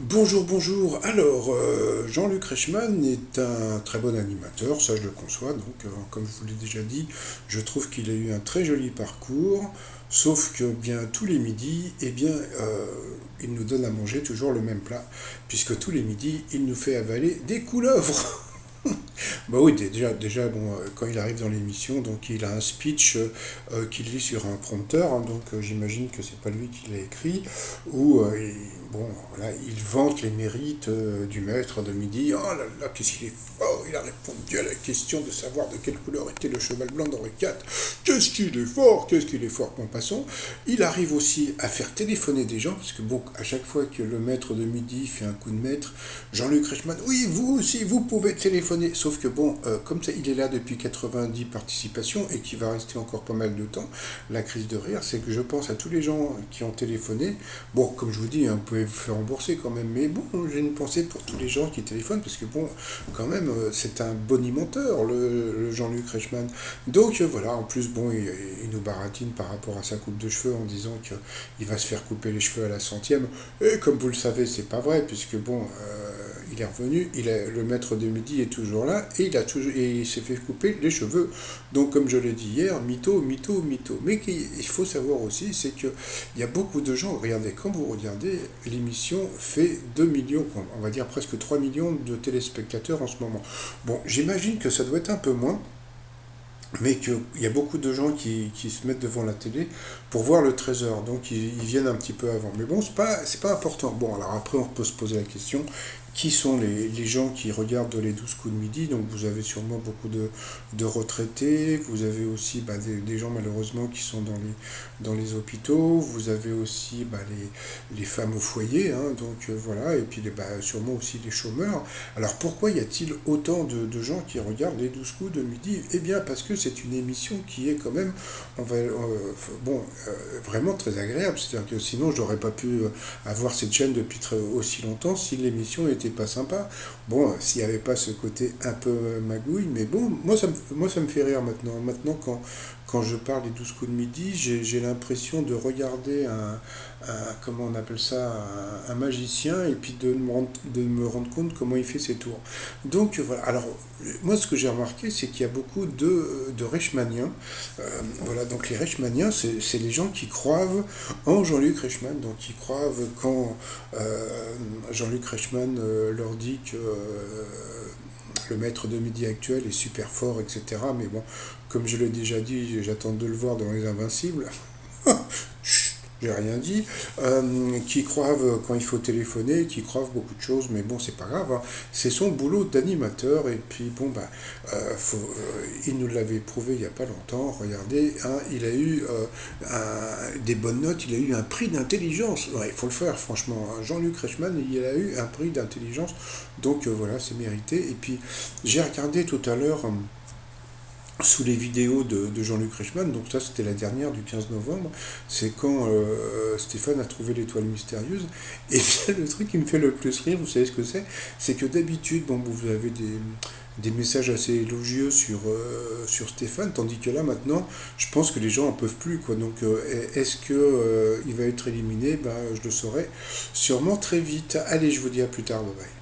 Bonjour, bonjour. Alors, Jean-Luc Reichmann est un très bon animateur, ça je le conçois. Donc, comme je vous l'ai déjà dit, je trouve qu'il a eu un très joli parcours. Sauf que bien tous les midis, il nous donne à manger toujours le même plat, puisque tous les midis, il nous fait avaler des couleuvres. Bah oui, déjà bon, quand il arrive dans l'émission, donc il a un speech qu'il lit sur un prompteur, hein, donc j'imagine que c'est pas lui qui l'a écrit, où bon, voilà, il vante les mérites du maître de midi. Oh là là, qu'est-ce qu'il est fort! Il a répondu à la question de savoir de quelle couleur était le cheval blanc d'Henri IV. Qu'est-ce qu'il est fort! Qu'est-ce qu'il est fort! Bon, passons. Il arrive aussi à faire téléphoner des gens, parce que bon, à chaque fois que le maître de midi fait un coup de maître, Jean-Luc Reichmann, oui, vous aussi, vous pouvez téléphoner. Sauf que bon, comme ça, il est là depuis 90 participations et qui va rester encore pas mal de temps, la crise de rire, c'est que je pense à tous les gens qui ont téléphoné. Bon, comme je vous dis, hein, vous pouvez vous faire rembourser quand même, mais bon, j'ai une pensée pour tous les gens qui téléphonent, parce que bon, quand même, c'est un bonimenteur, le Jean-Luc Reichmann. Donc voilà, en plus, bon, il nous baratine par rapport à sa coupe de cheveux en disant qu'il va se faire couper les cheveux à la centième. Et comme vous le savez, c'est pas vrai, puisque bon, il est revenu, le maître de midi est toujours là, et il s'est fait couper les cheveux. Donc, comme je l'ai dit hier, mytho, mytho, mytho. Mais il faut savoir aussi, c'est qu'il y a beaucoup de gens, regardez, quand vous regardez, l'émission fait 2 millions, on va dire presque 3 millions de téléspectateurs en ce moment. Bon, j'imagine que ça doit être un peu moins, mais qu'il y a beaucoup de gens qui se mettent devant la télé pour voir le trésor, donc ils viennent un petit peu avant. Mais bon, c'est pas important. Bon, alors après, on peut se poser la question, qui sont les gens qui regardent les 12 coups de midi? Donc vous avez sûrement beaucoup de retraités, vous avez aussi des gens malheureusement qui sont dans les hôpitaux, vous avez aussi les femmes au foyer, hein, donc voilà, et puis sûrement aussi les chômeurs. Alors pourquoi y a-t-il autant de gens qui regardent les 12 coups de midi? Eh bien parce que c'est une émission qui est quand même, bon, vraiment très agréable. C'est-à-dire que sinon j'aurais pas pu avoir cette chaîne depuis aussi longtemps si l'émission était pas sympa. Bon, s'il n'y avait pas ce côté un peu magouille, mais bon, moi ça me fait rire maintenant. Maintenant, quand je parle des 12 coups de midi, j'ai l'impression de regarder comment on appelle ça, un magicien, et puis de me rendre compte comment il fait ses tours. Donc voilà, alors moi ce que j'ai remarqué, c'est qu'il y a beaucoup de Reichmanniens. Voilà, donc les Reichmanniens, c'est les gens qui croient en Jean-Luc Reichmann, donc qui croient quand Jean-Luc Reichmann leur dit que le maître de midi actuel est super fort, etc. Mais bon, comme je l'ai déjà dit, j'attends de le voir dans Les Invincibles. Chut, j'ai rien dit. Qui croivent quand il faut téléphoner, qui croivent beaucoup de choses, mais bon, c'est pas grave, hein. C'est son boulot d'animateur, et puis bon, il nous l'avait prouvé il n'y a pas longtemps. Regardez, hein, il a eu des bonnes notes, il a eu un prix d'intelligence. Ouais, il faut le faire, franchement, hein. Jean-Luc Reichmann, il a eu un prix d'intelligence, donc voilà, c'est mérité. Et puis, j'ai regardé tout à l'heure. Sous les vidéos de Jean-Luc Reichmann, donc ça c'était la dernière du 15 novembre, c'est quand Stéphane a trouvé l'étoile mystérieuse, et bien, le truc qui me fait le plus rire, vous savez ce que c'est que d'habitude, bon, vous avez des messages assez élogieux sur Stéphane, tandis que là maintenant, je pense que les gens en peuvent plus, quoi. Donc est-ce que il va être éliminé? Ben, je le saurai sûrement très vite. Allez, je vous dis à plus tard, bye bye.